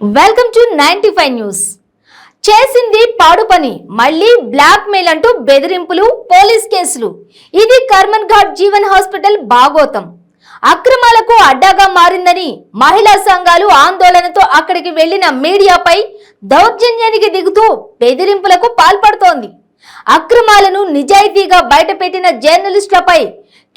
Welcome to 95 news. చేసింది పాడు పని, మళ్ళీ బ్లాక్ మెయిల్ అంటూ బెదిరింపులు, పోలీస్ కేసులు. ఇది కర్మన్ ఘాట్ జీవన్ హాస్పిటల్ బాగోతం. అక్రమాలకు అడ్డాగా మారిందని మహిళా సంఘాలు ఆందోళనతో అక్కడికి వెళ్లిన మీడియాపై దౌర్జన్యానికి దిగుతూ బెదిరింపులకు పాల్పడుతోంది. అక్రమాలను నిజాయితీగా బయటపెట్టిన జర్నలిస్టులపై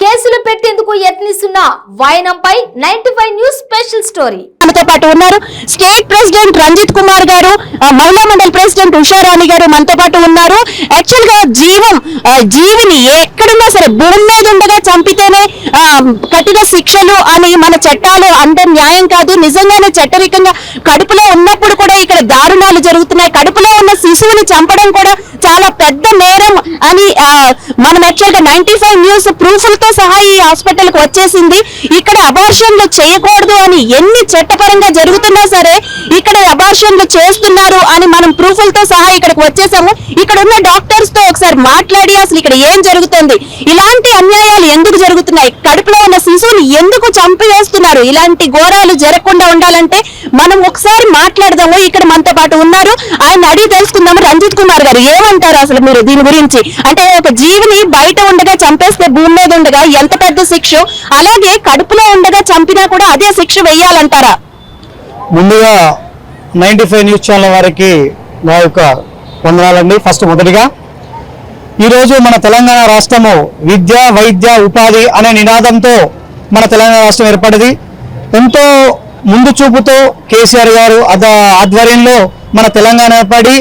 కేసులు పెట్టేందుకు యత్నిస్తున్న వాయనంపై 95 న్యూస్ స్పెషల్ స్టోరీ. మనతో పాటు ఉన్నారు స్టేట్ ప్రెసిడెంట్ రంజిత్ కుమార్ గారు, మహిళా మండలి ప్రెసిడెంట్ ఉషారాణి గారు మనతో పాటు ఉన్నారు. యాక్చువల్ గా జీవిని ఎక్కడున్నా సరే భూమి మీద ఉండగా చంపితేనే కఠిన శిక్షలు అని మన చట్టాలు అంటే న్యాయం కాదు. నిజంగానే చట్టరికంగా కడుపులో ఉన్నప్పుడు కూడా ఇక్కడ దారుణాలు జరుగుతున్నాయి. కడుపులో ఉన్న శిశువుని చంపడం కూడా చాలా పెద్ద నేరం అని మనం యాక్చువల్ గా 95 న్యూస్ ప్రూఫ్లతో సహా ఈ హాస్పిటల్ కు వచ్చేసింది. ఇక్కడ అబార్షన్లు చేయకూడదు అని ఎన్ని చట్టపరంగా జరుగుతున్నా సరే ఇక్కడ అబార్షన్లు చేస్తున్నారు అని మనం ప్రూఫ్లతో సహా ఇక్కడికి వచ్చేసాము. ఇక్కడ ఉన్న డాక్టర్స్ తో ఒకసారి మాట్లాడి అసలు ఇక్కడ ఏం జరుగుతుంది, ఇలాంటి అన్యాయాలు ఎందుకు జరుగుతున్నాయి, కడుపులో ఉన్న శిశువుని ఎందుకు చంపివేస్తున్నారు, ఇలాంటి ఘోరాలు జరగకుండా ఉండాలంటే మనం ఒకసారి మాట్లాడదాము. ఇక్కడ మనతో పాటు ఉన్నారు, ఆయన అడిగి తెలుసుకుందాము. రంజిత్ కుమార్ గారు ఏమంటారు అసలు మీరు దీని గురించి? అంటే ఒక జీవిని బయట ఉండగా చంపేస్తే భూమి మీద ఉండగా ఎంత పెద్ద శిక్ష, అలాగే కడుపులో ఉండగా చంపినా కూడా అదే శిక్ష వేయాలంటారా? ముందుగా 95 న్యూస్ ఛానల్ వారికి నా యొక్క వందనాలండి. మొదటిగా ఈరోజు మన తెలంగాణ రాష్ట్రము విద్య, వైద్య, ఉపాధి అనే నినాదంతో మన తెలంగాణ రాష్ట్రం ఏర్పడింది. ఎంతో ముందు చూపుతో కేసీఆర్ గారు ఆధ్వర్యంలో మన తెలంగాణ ఏర్పడి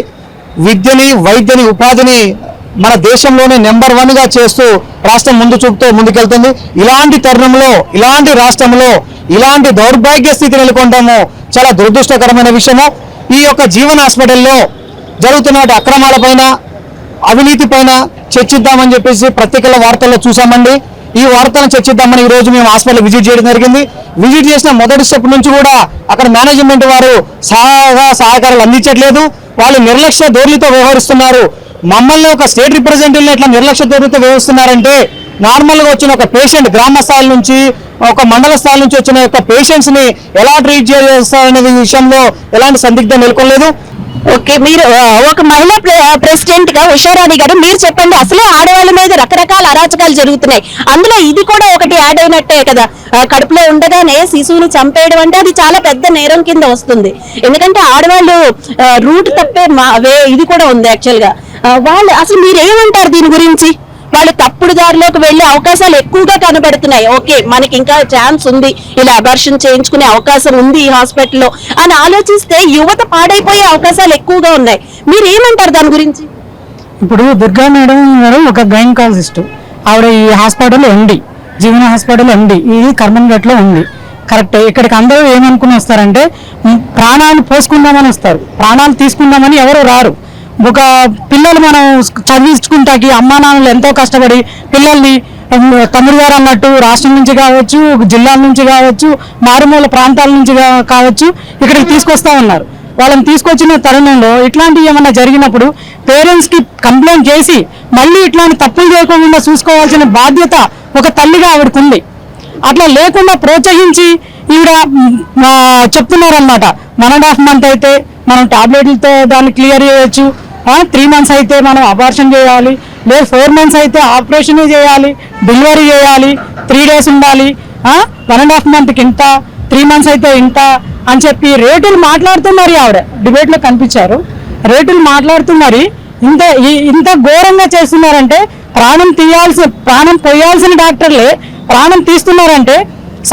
విద్యని, వైద్యని, ఉపాధిని మన దేశంలోనే నెంబర్ 1గా చేస్తూ రాష్ట్రం ముందు చూపుతూ ముందుకెళ్తుంది. ఇలాంటి తరుణంలో, ఇలాంటి రాష్ట్రంలో ఇలాంటి దౌర్భాగ్య స్థితి నెలకొంటాము చాలా దురదృష్టకరమైన విషయము. ఈ యొక్క జీవన్ హాస్పిటల్లో జరుగుతున్న అక్రమాలపైన, అవినీతి పైన చర్చిద్దామని చెప్పేసి పత్రికల వార్తల్లో చూసామండి. ఈ వార్తలను చర్చిద్దామని ఈరోజు మేము హాస్పిటల్ విజిట్ చేయడం జరిగింది. విజిట్ చేసిన మొదటి స్టెప్ నుంచి కూడా అక్కడ మేనేజ్మెంట్ వారు సహకారాలు అందించట్లేదు. వాళ్ళు నిర్లక్ష్య ధోరణితో వ్యవహరిస్తున్నారు. మమ్మల్ని ఒక స్టేట్ రిప్రజెంటేటివ్ని ఎట్లా నిర్లక్ష్య ధోరణితో వ్యవహరిస్తున్నారంటే, నార్మల్గా వచ్చిన ఒక పేషెంట్ గ్రామ స్థాయి నుంచి, ఒక మండల స్థాయి నుంచి వచ్చిన యొక్క పేషెంట్స్ని ఎలా ట్రీట్ చేస్తారనే విషయంలో ఎలాంటి సందిగ్ధం నెలకొనలేదు. ఓకే, మీరు ఒక మహిళా ప్రెసిడెంట్ గా ఉషారాణి గారు మీరు చెప్పండి, అసలే ఆడవాళ్ళ మీద రకరకాల అరాచకాలు జరుగుతున్నాయి, అందులో ఇది కూడా ఒకటి యాడ్ అయినట్టే కదా. కడుపులో ఉండగానే శిశువుని చంపేయడం అంటే అది చాలా పెద్ద నేరం కింద వస్తుంది. ఎందుకంటే ఆడవాళ్ళు రూట్ తప్పే ఇది కూడా ఉంది యాక్చువల్ గా. వాళ్ళు అసలు మీరు ఏమంటారు దీని గురించి? వాళ్ళు తప్పుడు దారిలోకి వెళ్లే అవకాశాలు ఎక్కువగా కనబడుతున్నాయి. ఓకే, మనకి ఇంకా ఛాన్స్ ఉంది, ఇలా అబార్షన్ చేయించుకునే అవకాశం ఉంది ఈ హాస్పిటల్లో అని ఆలోచిస్తే యువత పాడైపోయే అవకాశాలు ఎక్కువగా ఉన్నాయి. మీరు ఏమంటారు దాని గురించి? ఇప్పుడు దుర్గా మేడం గారు ఒక గైనకాలజిస్ట్, ఆవిడ ఈ హాస్పిటల్ ఎండి, జీవన హాస్పిటల్ ఎండి, ఇది కర్మన్ ఘాట్ లో ఉంది. కరెక్ట్. ఇక్కడికి అందరూ ఏమనుకుని వస్తారంటే ప్రాణాలు పోసుకుందామని వస్తారు, ప్రాణాలు తీసుకుందామని ఎవరు రారు. ఒక పిల్లలు మనం చదివించుకుంటాకి అమ్మా నాన్నలు ఎంతో కష్టపడి పిల్లల్ని తమ్ముడు గారు అన్నట్టు రాష్ట్రం నుంచి కావచ్చు, జిల్లాల నుంచి కావచ్చు, మారుమూల ప్రాంతాల నుంచి కావచ్చు ఇక్కడికి తీసుకొస్తా ఉన్నారు. వాళ్ళని తీసుకొచ్చిన తరుణంలో ఇట్లాంటివి ఏమన్నా జరిగినప్పుడు పేరెంట్స్కి కంప్లైంట్ చేసి మళ్ళీ ఇట్లాంటి తప్పులు చేయకుండా చూసుకోవాల్సిన బాధ్యత ఒక తల్లిగా ఆవిడకు ఉంది. అట్లా లేకుండా ప్రోత్సహించి ఈవిడ చెప్తున్నారనమాట. 1.5 month అయితే మనం టాబ్లెట్లతో దాన్ని క్లియర్ చేయొచ్చు, 3 months అయితే మనం అబార్షన్ చేయాలి, లేదు 4 months అయితే ఆపరేషన్ చేయాలి, డెలివరీ చేయాలి, 3 days ఉండాలి, 1.5 monthకి ఇంత, 3 months అయితే ఇంత అని చెప్పి రేటులు మాట్లాడుతున్నారు. ఆవిడ డిబేట్లో కనిపించారు, రేటులు మాట్లాడుతున్నారు. ఇంత ఘోరంగా చేస్తున్నారంటే ప్రాణం పోయాల్సిన డాక్టర్లే ప్రాణం తీస్తున్నారంటే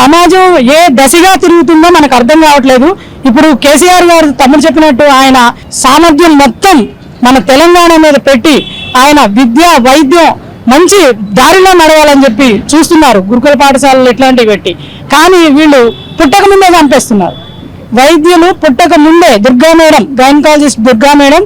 సమాజం ఏ దశగా తిరుగుతుందో మనకు అర్థం కావట్లేదు. ఇప్పుడు కేసీఆర్ గారు తమ్ముడు చెప్పినట్టు ఆయన సామర్థ్యం మొత్తం మన తెలంగాణ మీద పెట్టి ఆయన విద్య, వైద్యం మంచి దారిలో నడవాలని చెప్పి చూస్తున్నారు, గురుకుల పాఠశాలలు ఇట్లాంటివి పెట్టి. కానీ వీళ్ళు పుట్టక ముందే చంపేస్తున్నారు. వైద్యులు పుట్టక ముందే Durga madam, gynaecologist Durga madam,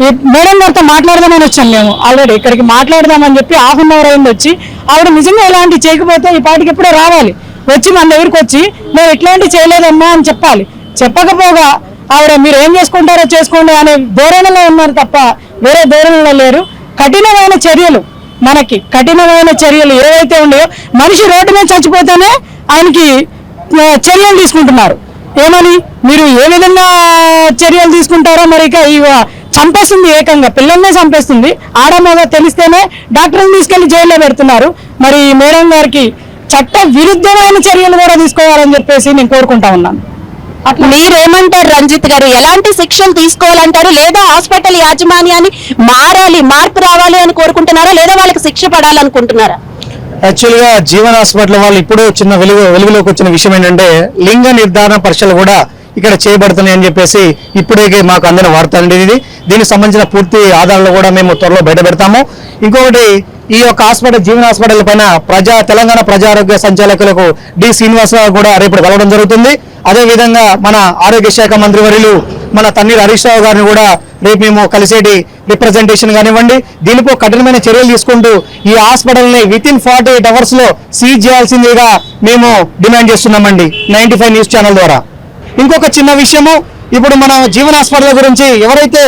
ఈ మేడం గారితో మాట్లాడదామని వచ్చాం మేము. ఆల్రెడీ ఇక్కడికి మాట్లాడదామని చెప్పి 1/2 hour అయింది వచ్చి. ఆవిడ నిజంగా ఇలాంటి చేయకపోతే ఈ పాటికి ఎప్పుడో రావాలి, వచ్చి మన దగ్గరికి వచ్చి నేను ఇట్లాంటివి చేయలేదమ్మా అని చెప్పాలి. చెప్పకపోగా ఆవిడ మీరు ఏం చేసుకుంటారో చేసుకోండి అనే ధోరణిలో ఉన్నారు తప్ప వేరే ధోరణిలో లేరు. కఠినమైన చర్యలు ఏవైతే ఉన్నాయో, మనిషి రోడ్డు మీద చచ్చిపోతేనే ఆయనకి చర్యలు తీసుకుంటున్నారు. ఏమని మీరు ఏ విధంగా చర్యలు తీసుకుంటారో మరి ఇక చంపేస్తుంది, ఏకంగా పిల్లల్నే చంపేస్తుంది. ఆడమోగ తెలిస్తేనే డాక్టర్ని తీసుకెళ్లి జైల్లో పెడుతున్నారు. మరి మేడం గారికి చట్ట విరుద్ధమైన చర్యలు కూడా తీసుకోవాలని చెప్పేసి నేను కోరుకుంటా ఉన్నాను. అట్లా మీరేమంటారు రంజిత్ గారు? ఎలాంటి శిక్షలు తీసుకోవాలంటారు? లేదా హాస్పిటల్ యాజమాన్యాన్ని మార్పు రావాలి అని కోరుకుంటున్నారా, లేదా వాళ్ళకి శిక్ష పడాలనుకుంటున్నారా? యాక్చువల్గా జీవన్ హాస్పిటల్ వాళ్ళు ఇప్పుడు చిన్న వెలుగులోకి వచ్చిన విషయం ఏంటంటే లింగ నిర్ధారణ పరీక్షలు కూడా ఇక్కడ చేయబడుతున్నాయి అని చెప్పేసి ఇప్పుడే మాకు అందిన వార్త అండి ఇది. దీనికి సంబంధించిన పూర్తి ఆధారాలు కూడా మేము త్వరలో బయట పెడతాము. ఇంకొకటి, ఈ యొక్క హాస్పిటల్ జీవన్ హాస్పిటల్ పైన తెలంగాణ ప్రజారోగ్య సంచాలకులకు డి శ్రీనివాసరావు కూడా రేపు కలవడం జరుగుతుంది. అదేవిధంగా మన ఆరోగ్య శాఖ మంత్రివర్యులు మన తన్నీరు హరీష్ రావు గారిని కూడా రేపు మేము కలిసేటి రిప్రజెంటేషన్ కానివ్వండి, దీనిపై కఠినమైన చర్యలు తీసుకుంటూ ఈ హాస్పిటల్ని వితిన్ 48 hours లో సీజ్ చేయాల్సిందిగా మేము డిమాండ్ చేస్తున్నామండి 95 న్యూస్ ఛానల్ ద్వారా. ఇంకొక చిన్న విషయము, ఇప్పుడు మన జీవన్ హాస్పిటల్ గురించి ఎవరైతే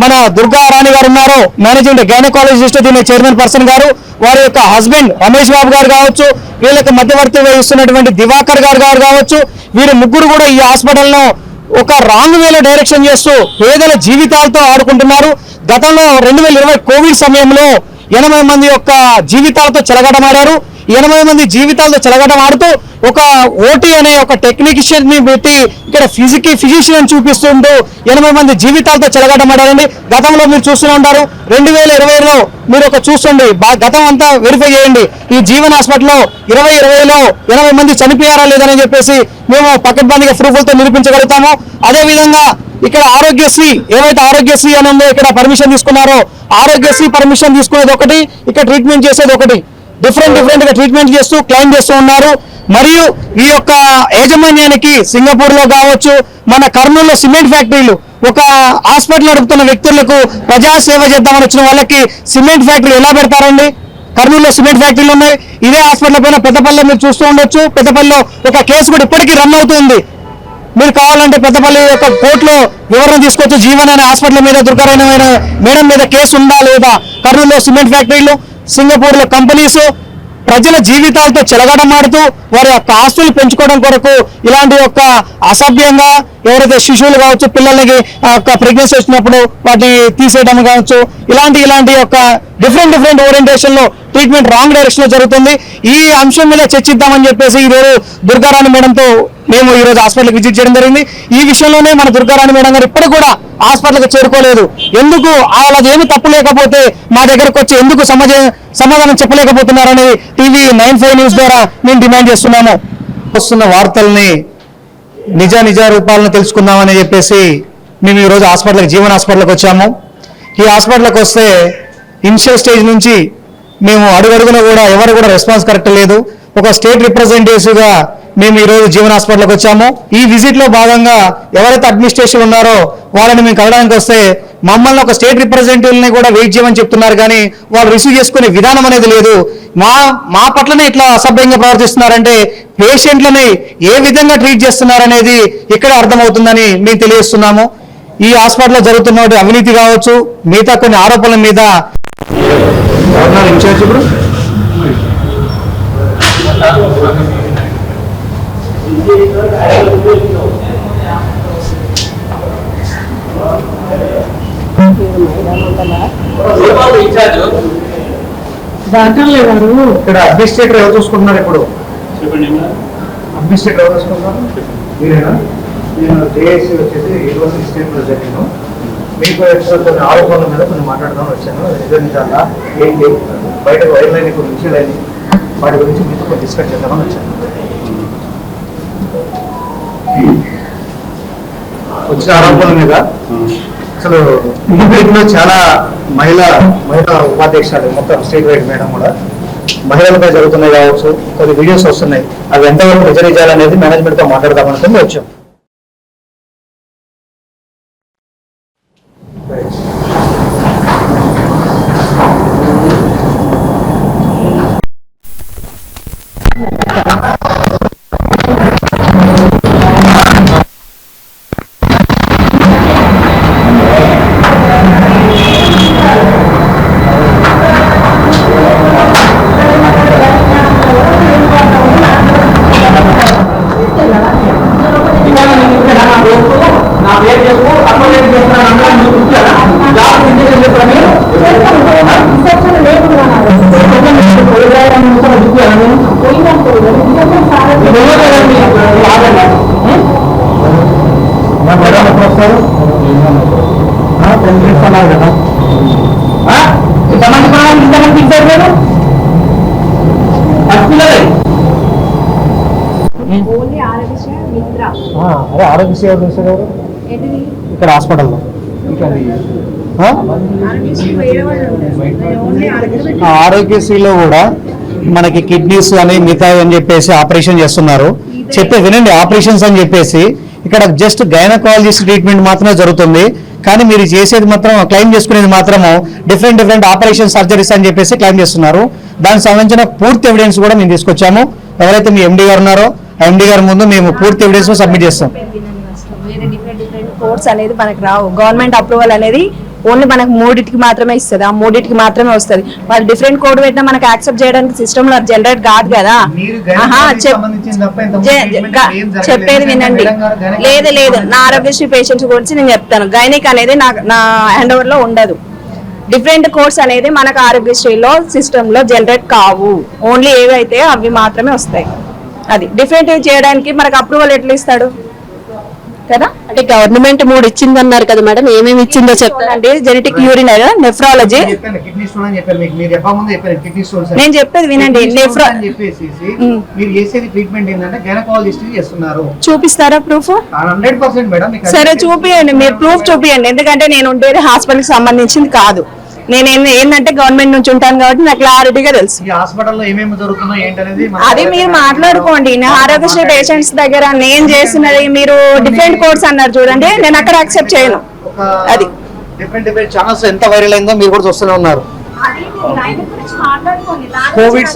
మన దుర్గా రాణి గారు ఉన్నారో, మేనేజింగ్ గైనకాలజిస్ట్ దీని చైర్మన్ పర్సన్ గారు, వారి యొక్క హస్బెండ్ రమేష్ బాబు గారు కావచ్చు, వీళ్ళకి మధ్యవర్తి వహిస్తున్నటువంటి దివాకర్ గారు కావచ్చు, వీరు ముగ్గురు కూడా ఈ హాస్పిటల్ను ఒక రాంగ్ వేలో డైరెక్షన్ చేస్తూ పేదల జీవితాలతో ఆడుకుంటున్నారు. గతంలో 2020 కోవిడ్ సమయంలో 80 మంది యొక్క జీవితాలతో చెలగటమాడారు. 80 మంది జీవితాలతో చెలగటమాడుతూ ఒక ఓటీ అనే ఒక టెక్నీషియన్ ని పెట్టి ఇక్కడ ఫిజిషియన్ చూపిస్తుంటూ 80 మంది జీవితాలతో చెలగటమాడారండి. గతంలో మీరు చూస్తూనే ఉంటారు. 2020లో మీరు ఒక చూస్తుండే గతం అంతా వెరిఫై చేయండి. ఈ జీవన్ హాస్పిటల్లో 2020లో 80 మంది చనిపోయారా లేదని చెప్పేసి మేము పకడ్బందీగా ప్రూఫ్లతో నిరూపించగలుగుతాము. అదేవిధంగా ఇక్కడ ఆరోగ్యశ్రీ ఏవైతే ఆరోగ్యశ్రీ అని ఉందో ఇక్కడ పర్మిషన్ తీసుకున్నారో, ఆరోగ్యశ్రీ పర్మిషన్ తీసుకునేది ఒకటి, ఇక్కడ ట్రీట్మెంట్ చేసేది ఒకటి, డిఫరెంట్ గా ట్రీట్మెంట్ చేస్తూ క్లెయిమ్ చేస్తూ ఉన్నారు. మరియు ఈ యొక్క యాజమాన్యానికి సింగపూర్ లో కావచ్చు, మన కర్నూలులో సిమెంట్ ఫ్యాక్టరీలు, ఒక హాస్పిటల్ నడుపుతున్న వ్యక్తులకు ప్రజాసేవ చేద్దామని వచ్చిన వాళ్ళకి సిమెంట్ ఫ్యాక్టరీ ఎలా పెడతారండి? కర్నూలులో సిమెంట్ ఫ్యాక్టరీలు ఉన్నాయి. ఇదే హాస్పిటల్ పైన పెద్దపల్లిలో మీరు చూస్తూ ఉండొచ్చు. పెద్దపల్లిలో ఒక కేసు కూడా ఇప్పటికీ రన్ అవుతుంది. మీరు కావాలంటే పెద్దపల్లి యొక్క కోర్టులో వివరణ తీసుకోవచ్చు. జీవన్ అనే హాస్పిటల్ మీద దుర్గారాయణ మేడం మీద కేసు ఉందా లేదా? కర్నూలులో సిమెంట్ ఫ్యాక్టరీలు, సింగపూర్లో కంపెనీస్ ప్రజల జీవితాలతో చెలగడమాడుతూ వారి యొక్క ఆస్తులు పెంచుకోవడం కొరకు ఇలాంటి యొక్క అసభ్యంగా ఎవరైతే శిశువులు కావచ్చు, పిల్లలకి ప్రెగ్నెన్సీ వచ్చినప్పుడు వాటిని తీసేయడం కావచ్చు, ఇలాంటి యొక్క డిఫరెంట్ ఓరియంటేషన్ లో ట్రీట్మెంట్ రాంగ్ డైరెక్షన్ లో జరుగుతుంది. ఈ అంశం మీద చర్చిద్దామని చెప్పేసి ఈరోజు దుర్గారాణి మేడంతో మేము ఈ రోజు హాస్పిటల్కి విజిట్ చేయడం జరిగింది. ఈ విషయంలోనే మన దుర్గారాణి మేడం గారు ఇప్పటికి కూడా హాస్పిటల్కి చేరుకోలేదు. ఎందుకు వాళ్ళది ఏమి తప్పు లేకపోతే మా దగ్గరకు వచ్చి ఎందుకు సమాధానం చెప్పలేకపోతున్నారని టీవీ 95 న్యూస్ ద్వారా మేము డిమాండ్ చేస్తున్నాము. వస్తున్న వార్తల్ని నిజ రూపాలను తెలుసుకుందామని చెప్పేసి మేము ఈరోజు జీవన్ హాస్పిటల్కి వచ్చాము. ఈ హాస్పిటల్కి వస్తే ఇనిషియల్ స్టేజ్ నుంచి మేము అడుగడుగున కూడా ఎవరు కూడా రెస్పాన్స్ కరెక్ట్ లేదు. ఒక స్టేట్ రిప్రజెంటేటివ్గా మేము ఈరోజు జీవన్ హాస్పిటల్కి వచ్చాము. ఈ విజిట్లో భాగంగా ఎవరైతే అడ్మినిస్ట్రేషన్ ఉన్నారో వాళ్ళని మేము కలవడానికి వస్తే మమ్మల్ని ఒక స్టేట్ రిప్రజెంటేటివ్ని కూడా వెయిట్ చేయమని చెప్తున్నారు, కానీ వాళ్ళు రిసీవ్ చేసుకునే విధానం అనేది లేదు. మా పట్లనే ఇట్లా అసభ్యంగా ప్రవర్తిస్తున్నారంటే పేషెంట్లని ఏ విధంగా ట్రీట్ చేస్తున్నారనేది ఇక్కడ అర్థమవుతుందని మేము తెలియజేస్తున్నాము. ఈ హాస్పిటల్లో జరుగుతున్న అవినీతి కావచ్చు, మిగతా కొన్ని ఆరోపణల మీద ఇన్ఛార్జ్ ఇప్పుడు డాక్టర్లే గారు ఇక్కడ అడ్మినిస్ట్రేటర్ ఎవరు చూసుకుంటున్నారు? ఇప్పుడు అడ్మినిస్ట్రేటర్ ఎవరు చూసుకుంటున్నారు? మీరేనా? నేను జేఏసీ వచ్చేసి యూనివర్సిటీ స్టేట్ ప్రెసిడెంట్. మీకు కొన్ని ఆరోపణల మీద కొన్ని మాట్లాడదామని వచ్చాను. నిజాలా ఏంటి, బయటకు వైర్లైన కొన్ని విషయాలు వాటి గురించి మీతో కొన్ని డిస్కస్ చేద్దామని వచ్చాను. వచ్చిన ఆరోపణల మీద అసలు లో చాలా మహిళా ఉపాధ్యక్షులు మొత్తం స్టేట్ వైడ్ మేడం కూడా మహిళలపై జరుగుతున్నాయి కావచ్చు, కొన్ని వీడియోస్ వస్తున్నాయి. అవి ఎంతవరకు నిజాలనేది మేనేజ్మెంట్ తో మాట్లాడదామనుకుని వచ్చాం. నా పేరు అదే ఆరోగ్యశ్రీ ఇక్కడ హాస్పిటల్లో ఆరోగ్యశ్రీలో కూడా మనకి కిడ్నీస్ అని మిగతా అని చెప్పేసి ఆపరేషన్ చేస్తున్నారు. చెప్పే వినండి, ఆపరేషన్స్ అని చెప్పేసి ఇక్కడ జస్ట్ గైనకాలజిస్ట్ ట్రీట్మెంట్ మాత్రమే జరుగుతుంది. కానీ మీరు చేసేది మాత్రం క్లెయిమ్ చేసుకునేది మాత్రము డిఫరెంట్ ఆపరేషన్ సర్జరీస్ అని చెప్పేసి క్లెయిమ్ చేస్తున్నారు. దానికి సంబంధించిన పూర్తి ఎవిడెన్స్ కూడా మేము తీసుకొచ్చాము. ఎవరైతే మీ ఎండి గారు ఉన్నారో ఆ ఎండి గారి ముందు మేము పూర్తి ఎవిడెన్స్ సబ్మిట్ చేస్తాం. డిఫరెంట్ కోర్స్ అనేది మనకు రావు. గవర్నమెంట్ అప్రూవల్ అనేది ఓన్లీ మనకు 3టికి మాత్రమే ఇస్తుంది. ఆ 3టికి మాత్రమే వస్తుంది. వాళ్ళు డిఫరెంట్ కోడ్ పెట్టినా మనకు యాక్సెప్ట్ చేయడానికి సిస్టమ్ లో జనరేట్ కాదు కదా. చెప్పేది వినండి. లేదు నా ఆరోగ్యశ్రీ పేషెంట్స్ గురించి నేను చెప్తాను. గైనిక్ అనేది నా హ్యాండ్ ఓవర్ లో ఉండదు. డిఫరెంట్ కోర్స్ అనేది మనకు ఆరోగ్యశ్రీలో సిస్టమ్ లో జనరేట్ కావు. ఓన్లీ ఏవైతే అవి మాత్రమే వస్తాయి. అది డిఫరెంట్ చేయడానికి మనకు అప్రూవల్ ఎట్లా ఇస్తాడు కదా? అంటే గవర్నమెంట్ 3 ఇచ్చింది అన్నారు కదా మేడం, ఏమేమి ఇచ్చిందో చెప్తానండి. Genetic urinary, nephrology. నేను చెప్పేది వినండి. చూపిస్తారా ప్రూఫ్? సరే చూపియండి, మీరు ప్రూఫ్ చూపియండి. ఎందుకంటే నేను ఉండేది హాస్పిటల్ కి సంబంధించింది కాదు. నేను ఏంటంటే గవర్నమెంట్ నుంచి ఉంటాను కాబట్టి నాకు క్లారిటీగా తెలుసు. అది మీరు మాట్లాడుకోండి. నా ఆరోగ్యశ్రీ పేషెంట్స్ దగ్గర నేను చేసినది మీరు డిఫరెంట్ కోర్స్ అన్నారు చూడండి, నేను అక్కడ యాక్సెప్ట్ చేయను. అది డిఫరెంట్ ఛానల్స్ ఎంత వైరల్ అయిందో మీరు కూడా చూస్తూనే ఉన్నారు. కోవిడ్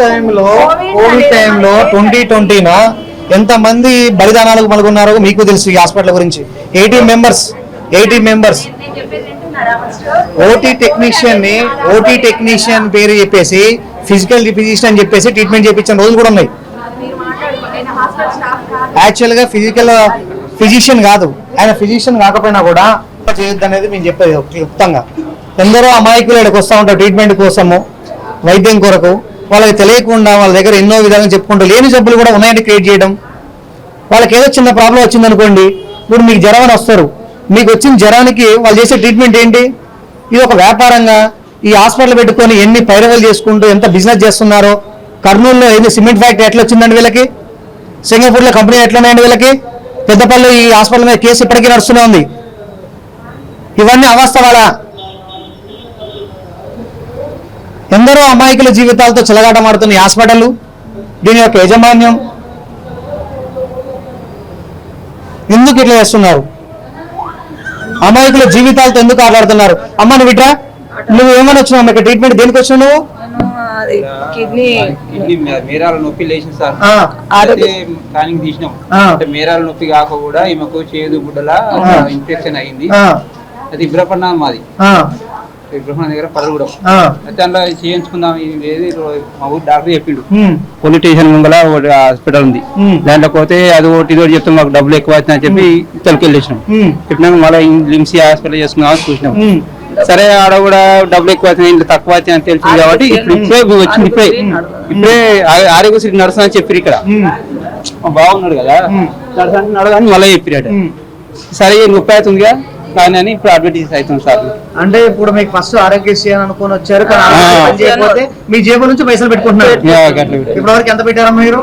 టైంలో 2020 ఎంత మంది బలిదానాలకు మలుగున్నారో మీకు తెలుసు. ఈ హాస్పిటల్ గురించి 80 మెంబర్స్ ఓటీ టెక్నీషియన్ పేరు చెప్పేసి ఫిజికల్ ఫిజిషియన్ అని చెప్పేసి ట్రీట్మెంట్ చేయించిన రోజులు కూడా ఉన్నాయి. యాక్చువల్ గా ఫిజికల్ ఫిజిషియన్ కాదు ఆయన, ఫిజిషియన్ కాకపోయినా కూడా చేయొద్దు అనేది మేము చెప్పేది క్లుప్తంగా. ఎందరో అమాయకులు ఇక్కడికి వస్తూ ఉంటారు ట్రీట్మెంట్ కోసము, వైద్యం కొరకు. వాళ్ళకి తెలియకుండా వాళ్ళ దగ్గర ఎన్నో విధాలుగా చెప్పుకుంటూ లేని జబ్బులు కూడా ఉన్నాయని క్రియేట్ చేయడం. వాళ్ళకి ఏదో చిన్న ప్రాబ్లం వచ్చిందనుకోండి, ఇప్పుడు మీకు జ్వరం అని వస్తారు, మీకు వచ్చిన జ్వరానికి వాళ్ళు చేసే ట్రీట్మెంట్ ఏంటి? ఇది ఒక వ్యాపారంగా ఈ హాస్పిటల్ పెట్టుకొని ఎన్ని పైరవలు చేసుకుంటూ ఎంత బిజినెస్ చేస్తున్నారో. కర్నూలులో ఏది సిమెంట్ ఫ్యాక్టరీ ఎట్లా వచ్చిందండి వీళ్ళకి? సింగపూర్లో కంపెనీ ఎట్లున్నాయండి వీళ్ళకి? పెద్దపల్లి ఈ హాస్పిటల్ మీద కేసు ఇప్పటికీ నడుస్తూనే ఉంది. ఇవన్నీ అవాస్తవాలా? ఎందరో అమాయకుల జీవితాలతో చెలగాటమాడుతున్న ఈ హాస్పిటల్, దీని యొక్క యాజమాన్యం ఎందుకు ఇట్లా చేస్తున్నారు? అమాయకుల జీవితాలతో ఎందుకు ఆడాడుతున్నారు? అమ్మ నువ్వు ఇట్రా, నువ్వు ఏమని వచ్చినావు? ఇక్కడ ట్రీట్మెంట్ దేనికి వచ్చినావు నువ్వు? కిడ్నీ మేరాల నొప్పి లేచింది సార్. స్కానింగ్ తీసినాం. మేరాల నొప్పి కాక కూడా ఈమెకు చేదు గుడ్డల ఇన్ఫెక్షన్ అయింది. అది ఇబ్రహ్మణ మాది, ఇబ్రహ్మణ దగ్గర పదగూడెం. అయితే అందులో చేయించుకుందాం మా ఊరు డాక్టర్ చెప్పిండు. పోలీస్ స్టేషన్ ముంగల హాస్పిటల్ ఉంది, దాంట్లో పోతే అది ఒకటి ఇది చెప్తే మాకు డబ్బులు ఎక్కువ అవుతుందని చెప్పి ఇతరులకి వెళ్ళేసినాం. చెప్పినాక మళ్ళీ లిమ్సీ హాస్పిటల్ చేసుకుందామని చూసినాం. సరే ఆడ కూడా డబ్బులు ఎక్కువ అవుతుంది, ఇంట్లో తక్కువ అవుతుంది అని తెలిసింది కాబట్టి ఇప్పుడే వచ్చింది. ఇప్పుడే ఆరోగ్యశ్రీ నడుస్తుందని చెప్పారు. ఇక్కడ బాగున్నాడు కదా నడుస్తాను కానీ మళ్ళీ చెప్పిరాడు. సరే నొప్పి అవుతుందిగా కానీ అని ఇప్పుడు అడ్వర్టైజ్ అవుతుంది సార్. అంటే ఇప్పుడు మీకు ఫస్ట్ ఆరోగ్యశ్రీ అని అనుకుని వచ్చారు, మీ జేబు నుంచి పైసలు పెట్టుకుంటున్నారు. ఇప్పుడు వరకు ఎంత పెట్టారా మీరు?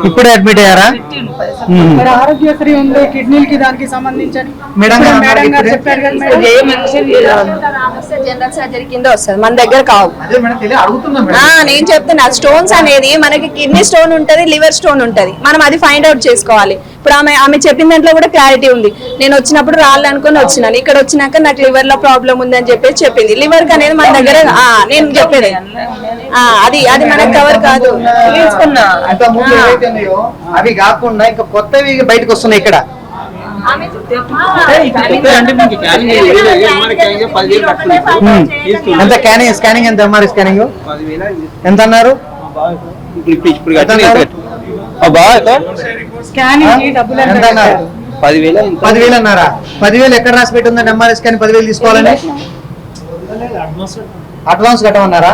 ఇప్పుడే అడ్మిట్ అయ్యారా? ఆరోగ్యశ్రీ ఉంది కిడ్నీలకి దానికి సంబంధించి జనరల్ సర్జరీ కింద వస్తుంది, మన దగ్గర కావు. నేను చెప్తున్నా స్టోన్స్ అనేది మనకి కిడ్నీ స్టోన్ ఉంటది, లివర్ స్టోన్ ఉంటది. మనం అది ఫైండ్ అవుట్ చేసుకోవాలి. ఇప్పుడు ఆమె చెప్పిన దాంట్లో కూడా క్లారిటీ ఉంది. నేను వచ్చినప్పుడు రాళ్ళనుకుని వచ్చినాను, ఇక్కడ వచ్చినాక నాకు లివర్ లో ప్రాబ్లం ఉంది అని చెప్పేసి చెప్పింది. లివర్ అనేది మన దగ్గర నేను చెప్పేది అది మనకు కవర్ కాదు. అవి కాకుండా ఇంకా కొత్తవి బయటకు వస్తున్నాయి. ఇక్కడ ఎంత స్కానింగ్ ఎంత ఎంఆర్ఐ స్కానింగ్ ఎంత అన్నారు? స్కానింగ్ డబ్బులు ఎంత అన్నారు? 10,000 10,000 అన్నారా? 10,000 ఎక్కడ రాసి పెట్టి ఉందండి ఎంఆర్ఎస్ కానీ 10,000 తీసుకోవాలని? అడ్వాన్స్ కట్టమన్నారా?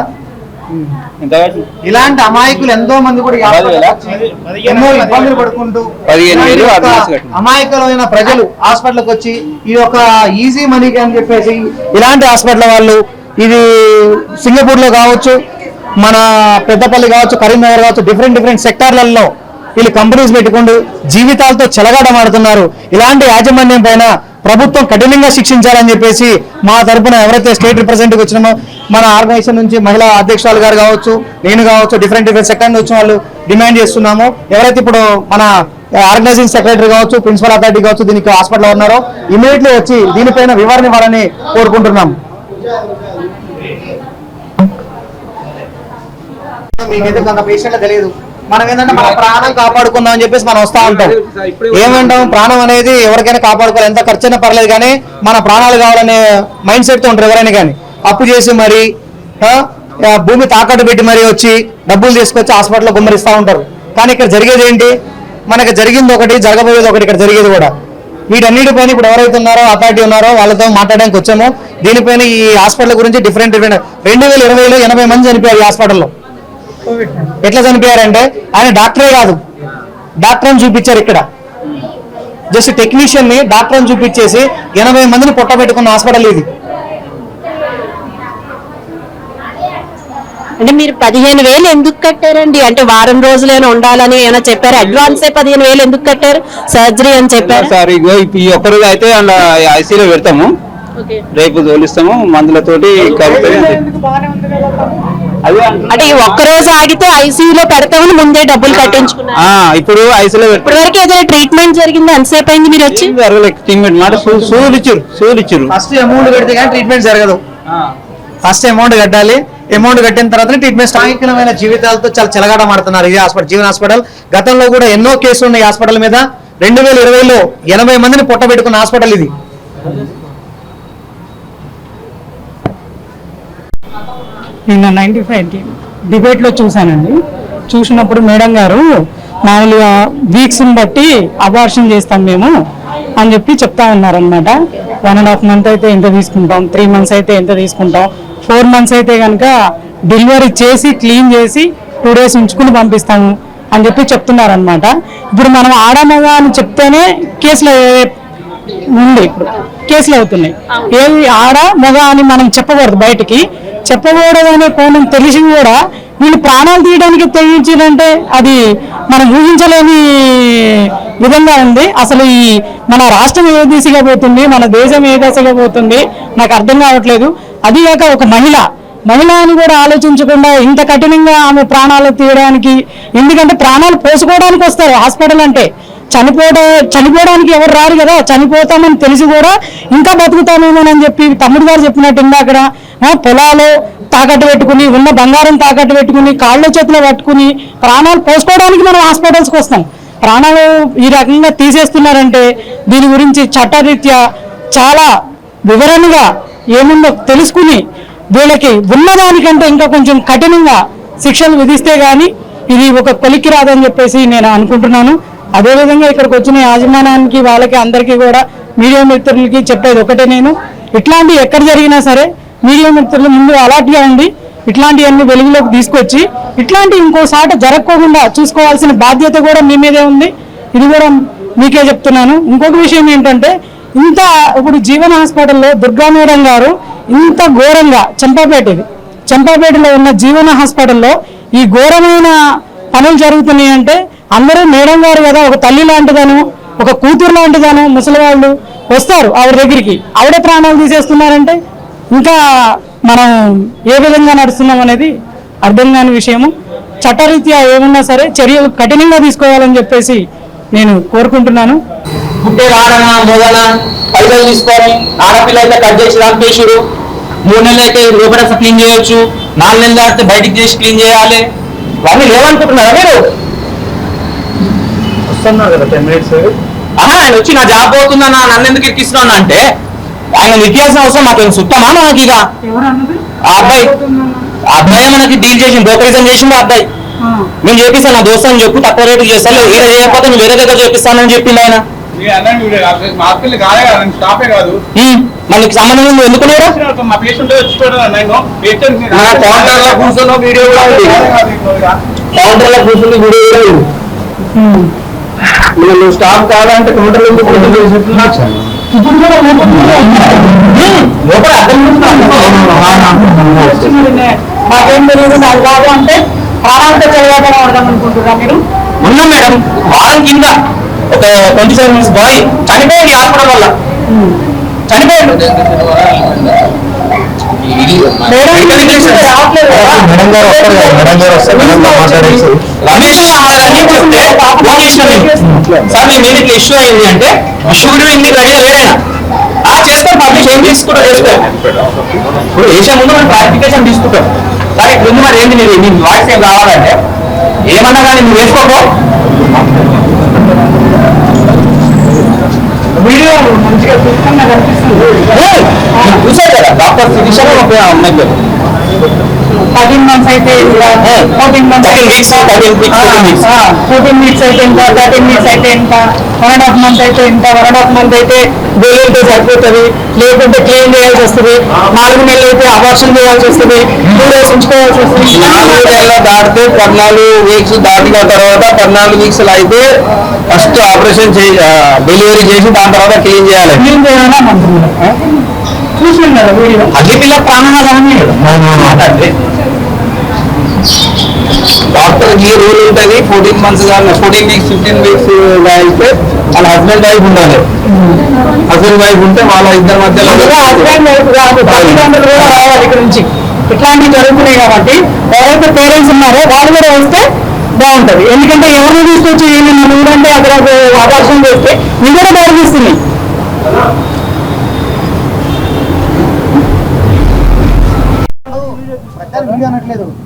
ఇలాంటి అమాయకులు ఎంతో మంది కూడా ఎన్నో ఇబ్బందులు పడుకుంటూ అమాయకులైన ప్రజలు హాస్పిటల్కి వచ్చి ఈ యొక్క ఈజీ మనీకి అని చెప్పేసి ఇలాంటి హాస్పిటల్ వాళ్ళు, ఇది సింగపూర్ లో కావచ్చు, మన పెద్దపల్లి కావచ్చు, కరీంనగర్ కావచ్చు, డిఫరెంట్ సెక్టార్లలో వీళ్ళు కంపెనీస్ పెట్టుకుంటూ జీవితాలతో చెలగాటమాడుతున్నారు. ఇలాంటి యాజమాన్యం పైన ప్రభుత్వం కఠినంగా శిక్షించాలని చెప్పేసి మా తరఫున ఎవరైతే స్టేట్ రిప్రజెంటేటివ్ వచ్చినామో మన ఆర్గనైజేషన్ నుంచి మహిళా అధ్యక్షురాలు గారు కావచ్చు, నేను కావచ్చు, డిఫరెంట్ సెక్టర్ నుంచి వచ్చిన వాళ్ళు డిమాండ్ చేస్తున్నాము. ఎవరైతే ఇప్పుడు మన ఆర్గనైజింగ్ సెక్రటరీ కావచ్చు, ప్రిన్సిపల్ అథారిటీ కావచ్చు దీనికి హాస్పిటల్ ఉన్నారో ఇమీడియట్లీ వచ్చి దీనిపైన వివరణ ఇవ్వాలని కోరుకుంటున్నాం. మీకైతే కొంత పేషెంట్ తెలియదు, మనం ఏంటంటే మన ప్రాణం కాపాడుకుందాం అని చెప్పేసి మనం వస్తా ఉంటాం. ఏమంటాం, ప్రాణం అనేది ఎవరికైనా కాపాడుకోవాలి, ఎంత ఖర్చైనా పర్లేదు, కానీ మన ప్రాణాలు కావాలనే మైండ్ సెట్ తో ఉంటారు ఎవరైనా. కానీ అప్పు చేసి మరి భూమి తాకట్టు పెట్టి మరి వచ్చి డబ్బులు తీసుకొచ్చి హాస్పిటల్లో గుమ్మరిస్తూ ఉంటారు. కానీ ఇక్కడ జరిగేది ఏంటి, మనకి జరిగింది ఒకటి, జరగబోయేది ఒకటి, ఇక్కడ జరిగేది కూడా. వీటన్నిటిపైన ఇప్పుడు ఎవరైతే ఉన్నారో అథారిటీ ఉన్నారో వాళ్ళతో మాట్లాడడానికి వచ్చాము. దీనిపైన ఈ హాస్పిటల్ గురించి డిఫరెంట్ 2020లో 80 మంది చనిపోయారు ఈ హాస్పిటల్లో. ఎట్లా చనిపోయారంటే ఆయన డాక్టరే కాదు, డాక్టర్ అని చూపించారు. ఇక్కడ జస్ట్ టెక్నీషియన్ ని డాక్టర్ అని చూపించేసి 80 మందిని పొట్టబెట్టుకున్న హాస్పిటల్ ఇది. అంటే మీరు 15,000 ఎందుకు కట్టారండి? అంటే వారం రోజులైనా ఉండాలని ఏమైనా చెప్పారు? అడ్వాన్సే 15,000 ఎందుకు కట్టారు? సర్జరీ అని చెప్పారు సార్. ఈ ఒక్కరోజు అయితే ఐసీలో పెడతాము, రేపు తోలిస్తాము మందులతోటి అంటే ఈ ఒక్కరోజు ఆగితే ఐసీయూలో పెడతామని ముందే డబ్బులు కట్టించుకున్నారు. ఇప్పుడు ఐసీలో ఇప్పటి వరకు ఏదైనా ట్రీట్మెంట్ జరిగింది? ఎంతసేపు అయింది మీరు వచ్చి? సూలు ఇచ్చారు. ఫస్ట్ అమౌంట్ కడితే కానీ ట్రీట్మెంట్ జరగదు. ఫస్ట్ అమౌంట్ కట్టాలి, అమౌంట్ కట్టిన తర్వాత ట్రీట్మెంట్. సాంఘికమైన జీవితాలతో చాలా చెలగాట మాడుతున్నారు ఇది హాస్పిటల్, జీవన్ హాస్పిటల్. గతంలో కూడా ఎన్నో కేసులు ఉన్నాయి హాస్పిటల్ మీద. 2020లో 80 మందిని పొట్టబెట్టుకున్న హాస్పిటల్ ఇది. నిన్న 95 డిబేట్లో చూశానండి. చూసినప్పుడు మేడం గారు మామూలుగా వీక్స్ని బట్టి అబార్షన్ చేస్తాం మేము అని చెప్పి చెప్తా ఉన్నారనమాట. 1.5 month అయితే ఎంత తీసుకుంటాం, 3 months అయితే ఎంత తీసుకుంటాం, 4 months అయితే కనుక డెలివరీ చేసి క్లీన్ చేసి 2 days ఉంచుకుని పంపిస్తాము అని చెప్పి చెప్తున్నారనమాట. ఇప్పుడు మనం ఆడమగా అని చెప్తేనే కేసులు ఉంది, ఇప్పుడు కేసులు అవుతున్నాయి. ఏది ఆడ మగ అని మనం చెప్పకూడదు, బయటికి చెప్పకూడదు అనే కోణం తెలిసి కూడా వీళ్ళు ప్రాణాలు తీయడానికి తెగించారంటే అది మనం ఊహించలేని విధంగా ఉంది. అసలు ఈ మన రాష్ట్రం ఏ దిశగా పోతుంది, మన దేశం ఏ దశగా పోతుంది నాకు అర్థం కావట్లేదు. అదిగాక ఒక మహిళ అని కూడా ఆలోచించకుండా ఇంత కఠినంగా ఆమె ప్రాణాలు తీయడానికి, ఎందుకంటే ప్రాణాలు పోసుకోవడానికి వస్తారు హాస్పిటల్ అంటే. చనిపోవడానికి ఎవరు రారు కదా, చనిపోతామని తెలిసి కూడా ఇంకా బతుకుతామేమోనని చెప్పి తమ్ముడు గారు చెప్పినట్టు అక్కడ పొలాలు తాకట్టు పెట్టుకుని, ఉన్న బంగారం తాకట్టు పెట్టుకుని, కాళ్ళ చేతిలో పట్టుకుని ప్రాణాలు పోసుకోవడానికి మనం హాస్పిటల్స్కి వస్తాం. ప్రాణాలు ఈ రకంగా తీసేస్తున్నారంటే దీని గురించి చట్టరీత్యా చాలా వివరణగా ఏముందో తెలుసుకుని వీళ్ళకి ఉన్నదానికంటే ఇంకా కొంచెం కఠినంగా శిక్షలు విధిస్తే కానీ ఇది ఒక కొలిక్కి రాదని చెప్పేసి నేను అనుకుంటున్నాను. అదేవిధంగా ఇక్కడికి వచ్చిన యాజమాన్యానికి వాళ్ళకి అందరికీ కూడా మీడియా మిత్రులకి చెప్పేది ఒకటే, నేను ఇట్లాంటి ఎక్కడ జరిగినా సరే మీడియా మిత్రులు ముందు అలర్ట్గా ఉండి ఇట్లాంటివన్నీ వెలుగులోకి తీసుకొచ్చి ఇట్లాంటి ఇంకోసారి జరగకుండా చూసుకోవాల్సిన బాధ్యత కూడా మీ మీదే ఉంది. ఇది కూడా మీకే చెప్తున్నాను. ఇంకొక విషయం ఏంటంటే, ఇంత ఇప్పుడు జీవన్ హాస్పిటల్లో దుర్గా మేడం గారు ఇంత ఘోరంగా చంపాపేటలో ఉన్న జీవన హాస్పిటల్లో ఈ ఘోరమైన పనులు జరుగుతున్నాయి అంటే అందరూ మేడం గారు కదా, ఒక తల్లి లాంటిదాను, ఒక కూతురు లాంటిదాను ముసలి వాళ్ళు వస్తారు ఆవిడ దగ్గరికి, ఆవిడ ప్రాణాలు తీసేస్తున్నారంటే ఇంకా మనం ఏ విధంగా నడుస్తున్నాం అనేది అర్థం కాని విషయము. చట్టరీత్యా ఏమున్నా సరే చర్యలు కఠినంగా తీసుకోవాలని చెప్పేసి నేను కోరుకుంటున్నాను. పుట్టే రాడనా మొదల పైసలు తీసుకొని ఆడపిల్ల అయితే కట్ చేసి రాంపేషుడు, 3 నెలలు అయితే లోపల క్లీన్ చేయొచ్చు, 4 నెలలు దాటితే బయటికి చేసి క్లీన్ చేయాలి. వాళ్ళు ఏమనుకుంటున్నారా మీరు? వస్తున్నారు కదా 10 minutes. ఆయన వచ్చి నా జాబ్ పోతుందన్నా నన్ను ఎందుకు ఎక్కిస్తున్నాను అంటే ఆయన ఇతిహాసం అవసరం మాకు సుత్తమా మనకి? ఇక ఆ అబ్బాయి మనకి డీల్ చేసి బ్రోకరేజం చేసిండు ఆ అబ్బాయి. మేము చేపిస్తాను నా దోస్తాను చెప్పు, తక్కువ రేటు చేస్తాను, ఈడ చేయకపోతే నువ్వు వేరే దగ్గర చేపిస్తానని చెప్పింది ఆయన. మార్కెట్ కాలే కదా స్టాఫే కాదు మనకి సంబంధం ఉంది ఎందుకున్నారా మా పేషెంట్ కౌంటర్ లో కూర్చున్న వీడియో కూడా ఉంది కౌంటర్ లో కూర్చున్న వీడియో కూడా ఉంది నువ్వు స్టాఫ్ కావాలంటే కౌంటర్ లో మాకేం తెలియదు నాకు బాబు అంటే ప్రాణాలతో చేయడం అనుకుంటున్నా మీరు ఉన్నాం మేడం వారం కింద ఒక 27 minutes బాయ్ చనిపోయింది హాస్పిటల్ వల్ల చనిపోయింది సార్ మేము ఏదైతే ఇష్యూ అయింది అంటే ఇష్యూ గురించి రెడీ వేరేనా చేస్తారు పబ్లిష్ ఏం తీసుకుంటాం చేస్తారు ఇప్పుడు వేసే ముందు మనం క్లారిఫికేషన్ తీసుకుంటాం సార్ ఇప్పుడు మరి ఏంటి మీరు మీ వాయిస్ ఏం కావాలంటే ఏమన్నా కానీ నువ్వు వేసుకోకో వీడియో మంచిగా చూసుకున్నా కనిపిస్తుంది చూసారు కదా డాక్టర్ ఫిజిషియన్ అమ్మాయి 13 months అయితే 14 months 14 weeks అయితే ఎంత 13 weeks అయితే ఎంత 1.5 month అయితే ఎంత 1.5 month అయితే డెలివరీతో సరిపోతుంది లేకుంటే క్లీన్ చేయాల్సి వస్తుంది 4 నెలలు అయితే అబార్షన్ చేయాల్సి వస్తుంది 2 days ఉంచుకోవాల్సి వస్తుంది 4 నెలలు దాటితే 14 weeks దాటిన తర్వాత 14 weeks అయితే ఫస్ట్ ఆపరేషన్ డెలివరీ చేసి దాని తర్వాత క్లీన్ చేయాలి క్లీన్ చేయాలన్నా మంత్రులు చూసాం కదా వీడియో అన్ని పిల్లల ప్రాణాలని మాట్లాడితే డాక్టర్ ఈ రూల్ ఉంటుంది 14 months 14 weeks 15 weeks అయితే వాళ్ళ హస్బెండ్ వైఫ్ ఉండాలి హస్బెండ్ వైఫ్ ఉంటే వాళ్ళ ఇద్దరి మధ్యలో హస్బెండ్ వైఫ్ కాదు తల్లిదండ్రులు కూడా రావాలి ఇక్కడ నుంచి ఇట్లాంటివి జరుగుతున్నాయి కాబట్టి ఎవరైతే పేరెంట్స్ ఉన్నారో వాళ్ళు కూడా వస్తే బాగుంటది ఎందుకంటే ఎవరిని తీసుకొచ్చి నువ్వంటే అక్కడ అబార్షన్ చేస్తే నీ కూడా బాధిస్తుంది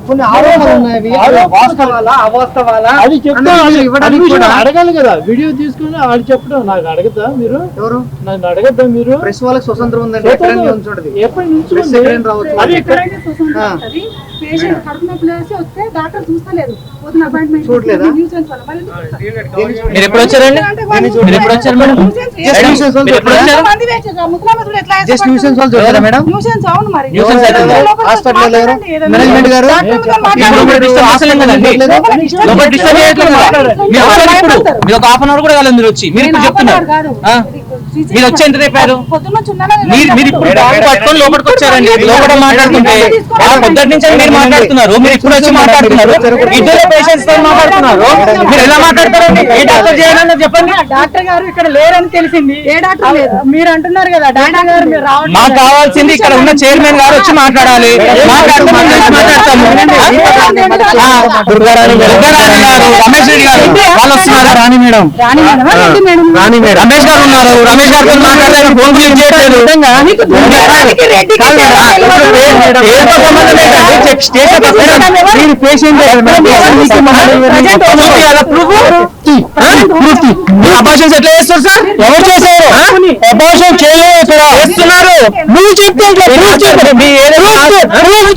కొన్ని ఆరోపణలు ఉన్నాయి అది అడగాలి కదా వీడియో తీసుకుని వాళ్ళు చెప్పడం నాకు అడగదా మీరు ఎవరు నన్ను అడగద్దా మీరు ప్రెస్ వాళ్ళకి స్వతంత్రం ఉందండి ఎప్పటి నుంచి మీరు ఎప్పుడు వచ్చారండి మీరు ఎప్పుడు వచ్చారు మేడం హాస్పిటల్ మేనేజ్మెంట్ గారు మీరు ఒక హాఫ్ అన్ అవర్ కూడా కాలేదు మీరు వచ్చి మీరు ఇప్పుడు చెప్తున్నారు మీరు వచ్చి ఎంత రేపారు మీరు ఇప్పుడు పట్టుకొని లోపలికి వచ్చారండి లోపల మాట్లాడుతుంటే పొద్దుటి నుంచి మీరు మాట్లాడుతున్నారు మీరు ఇప్పుడు వచ్చి మాట్లాడుతున్నారు ఇద్దరు పేషెంట్స్ తో మాట్లాడుతున్నారు మీరు ఎలా మాట్లాడతారండి ఏ డాక్టర్ చేయాలన్నా చెప్పండి డాక్టర్ గారు ఇక్కడ లేరని తెలిసింది ఏ డాక్టర్ లేదు మీరు అంటున్నారు కదా డాక్టర్ గారు మీరు రావాలి మాకు కావాల్సింది ఇక్కడ ఉన్న చైర్మన్ గారు వచ్చి మాట్లాడాలి మాట్లాడతాము దుర్గారాణి గారు రమేష్ రెడ్డి గారు వాళ్ళు వస్తున్నారు రాణి మేడం రమేష్ గారు ఉన్నారు రమేష్ గారితో మాట్లాడడానికి ఫోన్ క్లిక్ చేయట్లేదు అబార్షన్స్ ఎట్లా చేస్తారు సార్ ఎవరు చేశారు అబార్షన్ చేస్తున్నారు నువ్వు చెప్తే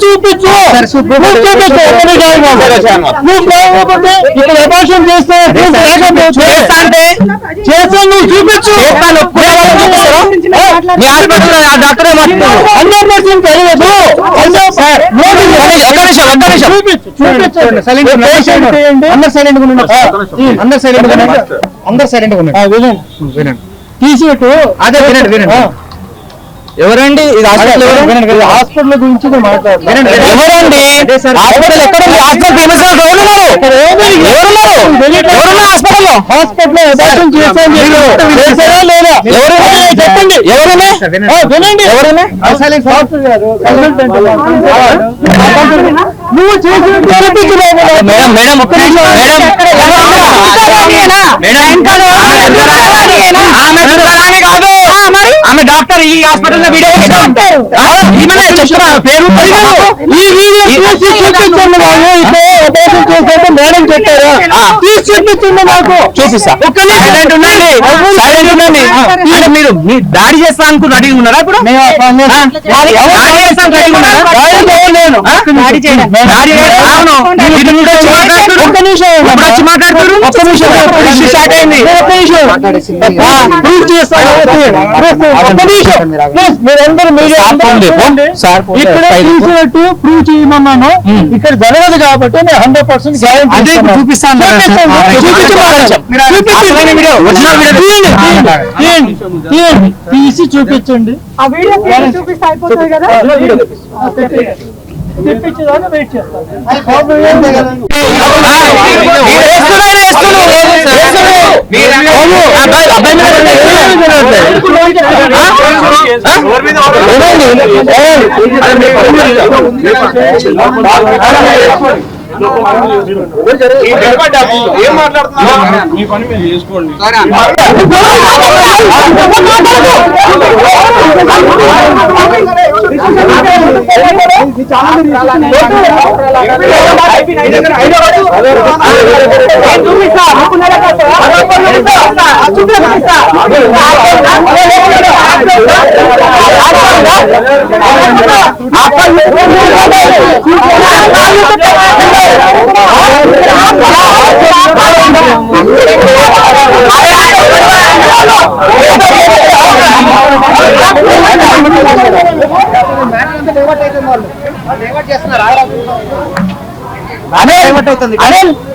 చూపించు ఇక్కడ అబార్షన్ చేస్తే నువ్వు చూపించు మీ హాస్పిటల్ డాక్టర్ 100% తెలియదు అందరు సైలెంట్ వినండి తీసిపెట్టు అదే వినండి వినండి ఎవరండి ఇది హాస్పిటల్ గురించి మాట్లాడుతున్నారు ఎవరండి హాస్పిటల్ ఎక్కడ ఉంది హాస్పిటల్ ఫేమస్ హాస్పిటల్లో చేశారా లేదా చెప్పండి ఎవరైనా వినండి ఎవరైనా నువ్వు చేసిన మేడం మేడం ఒక్క నిమిషం ఆమె డాక్టర్ ఈ హాస్పిటల్ లో వీడియో చెప్తున్నా పేరు ఈ వీడియో చూపించండి ఆపరేషన్ చేసినట్టు మేడం చెప్పారు. తీసి చూపించండి నాకు. చూపిస్తా. ఒక్క నిమిషం ఉండండి. అంటే మీరు మీ దాడి చేస్తా అనుకుని అడిగి ఉన్నారా ఇప్పుడు? ఒక్క నిమిషం మాట్లాడుతున్నారు. ఒక్క నిమిషం స్టార్ట్ అయింది. మీరందరూ ఇక్కడ తీసినట్టు ప్రూవ్ చేయమన్నాను. ఇక్కడ జరగదు కాబట్టి నేను 100% చూపిస్తాను. తీసి చూపించండి. ఆ వీడియో చూపిస్తే అయిపోతుంది కదా. తెప్పించేదాన్ని వెయిట్ చేస్తాను. ఏం మాట్లాడుతున్నారు? మీ పని మీరు చేసుకోండి.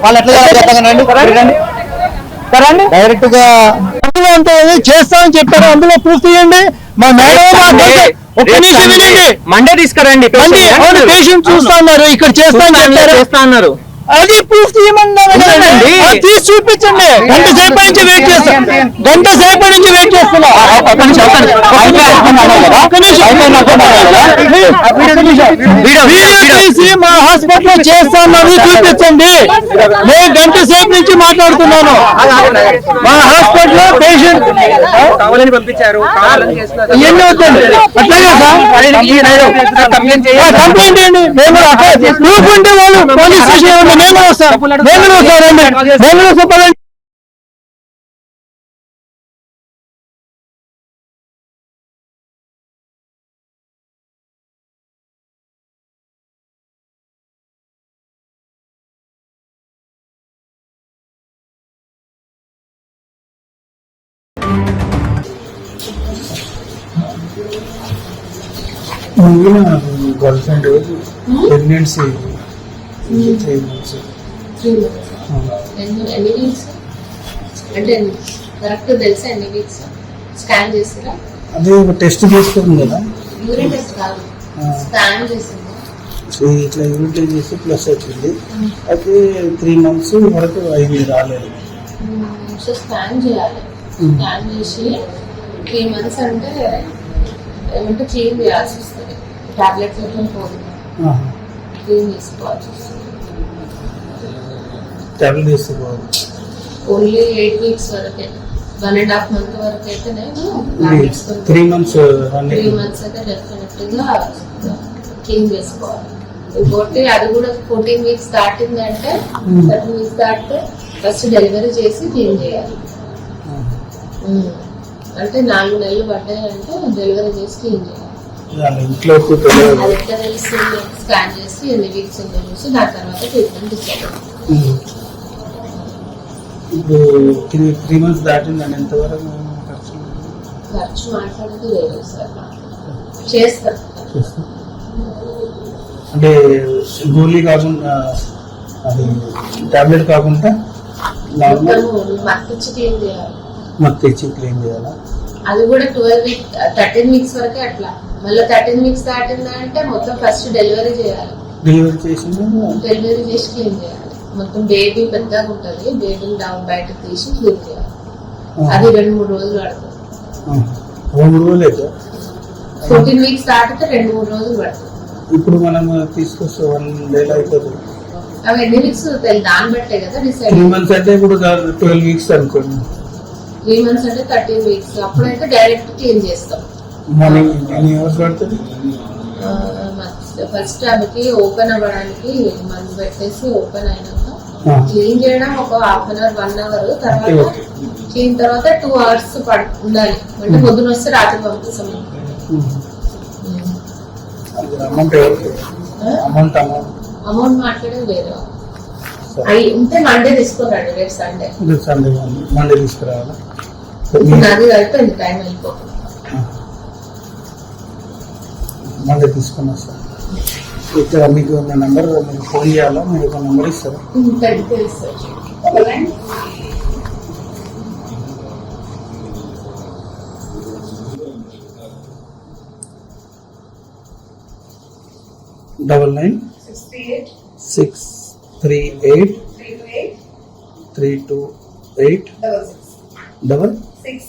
వాళ్ళు ఎట్లా డైరెక్ట్ గా చేస్తామని చెప్పారు. అందులో ప్రూఫ్ తీయండి. మా మేడం ఒక్క నిమిషం వినండి. మండే తీసుకురండి. పేషెంట్ చూస్తా ఉన్నారు. ఇక్కడ చేస్తా అన్నారు. అది ప్రూఫ్ తీయమన్నారు. తీసి చూపించండి. గంట సేపటి నుంచి వెయిట్ చేస్తాం. తీసి మా హాస్పిటల్ చేస్తా అన్నది చూపించండి. నేను గంట సేపు నుంచి మాట్లాడుతున్నాను. మా హాస్పిటల్ పేషెంట్ పంపించారు. ఎన్ని అవుతుంది అట్లాగే సార్. కంప్లైంట్ చేయండి. మేము ప్రూఫ్ ఉంటే వాళ్ళు పోలీస్ స్టేషన్ నేను వస్తాను. గర్ల్ ఫ్రెండ్ ప్రెగ్నెన్సీ ఎన్ని వీక్స్ అంటే కరెక్ట్ తెలుసా? ఎన్ని వీక్స్ స్కాన్ చేసిరా? అదే టెస్ట్ చేసుకోండి కదా. యూరిన్ టెస్ట్ కాదు, స్కాన్ చేసింది. ఇట్లా యూరిన్ టెస్ట్ చేసి ప్లస్ వచ్చింది. అయితే 3 months వరకు అవి రాలేదు. సో స్కాన్ చేయాలి. స్కాన్ చేసి 3 months అంటే ఏమంటే క్లీన్ చేయాల్సి వస్తుంది. టాబ్లెట్స్ పోదు, క్లీన్ చేసుకోవాల్సి వస్తుంది. టాబ్లెట్ తీసుకోవాలి. ఓన్లీ 8 weeks వరకే, 1.5 month వరకు అయితే నేను 3 months 3 months అయితే డెఫినెట్ గా క్లీన్ చేసుకోవాలి. ఇంకోటి అది కూడా 14 weeks దాటిందంటే 13 weeks దాటితే ఫస్ట్ డెలివరీ చేసి క్లీన్ చేయాలి. అంటే 4 నెలలు పడ్డాయంటే డెలివరీ చేసి క్లీన్ చేయాలి. ఇంట్లో అది ఎట్లా తెలిసి స్కాన్ చేసి ఎన్ని వీక్స్ ఉందో చూసి దాని తర్వాత ట్రీట్మెంట్ ఇచ్చారు. ఇప్పుడు 3 months దాటిందని ఎంతవరకు ఖర్చు మాట్లాడేది లేదు సార్, చేస్తారు. అంటే గోళీ కాకుండా అది టాబ్లెట్ కాకుండా మత్తిచ్చి క్లీన్ చేయాలి. మత్తిచ్చి క్లీన్ చేయాలా? అది కూడా 13 weeks వరకే అట్లా. మళ్ళీ 13 weeks దాటిందంటే మొత్తం ఫస్ట్ డెలివరీ చేయాలి. డెలివరీ చేసి క్లీన్ చేయాలి. మొత్తం బేబీ పెద్దగా ఉంటుంది, బేబీని డౌన్ బయటకు తీసి క్లీన్ చేయాలి. అది 2-3 రోజులు పడుతుంది. 14 weeks దాటితే 2-3 రోజులు పడుతుంది. ఇప్పుడు మనం తీసుకొస్తే 1 day అవుతుంది. అవి ఎన్ని వీక్స్ దాన్ని బట్టే కదా డిసైడ్. 3 months అంటే ఇప్పుడు 12 weeks అనుకోండి. 3 months అంటే 13 weeks. అప్పుడైతే డైరెక్ట్ క్లీన్ చేస్తాం. మార్నింగ్ ఎన్ని అవర్స్ పడుతుంది? ఫస్ట్ ఆమెకి ఓపెన్ అవ్వడానికి మందు పెట్టేసి ఓపెన్ అయినాక క్లీన్ చేయడం ఒక 1/2 అవర్ 1 అవర్, తర్వాత క్లీన్ తర్వాత 2 అవర్స్ ఉండాలి. అంటే పొద్దున వస్తే రాత్రి పంపిస్తాం. అమౌంట్ మాట్లాడే వేరే అవి ఉంటే మండే తీసుకోరండి, రేపు సండే మండే తీసుకురావాలా? నాది అయిపోయింది, టైం అయిపోతుంది. మండే తీసుకుని వస్తాను. ఇక్కడ మీకు నా నెంబర్ మీకు ఫోన్ చేయాలా? మీరు ఒక నెంబర్ ఇస్తారా? తెలుసు. 99 638 328 66.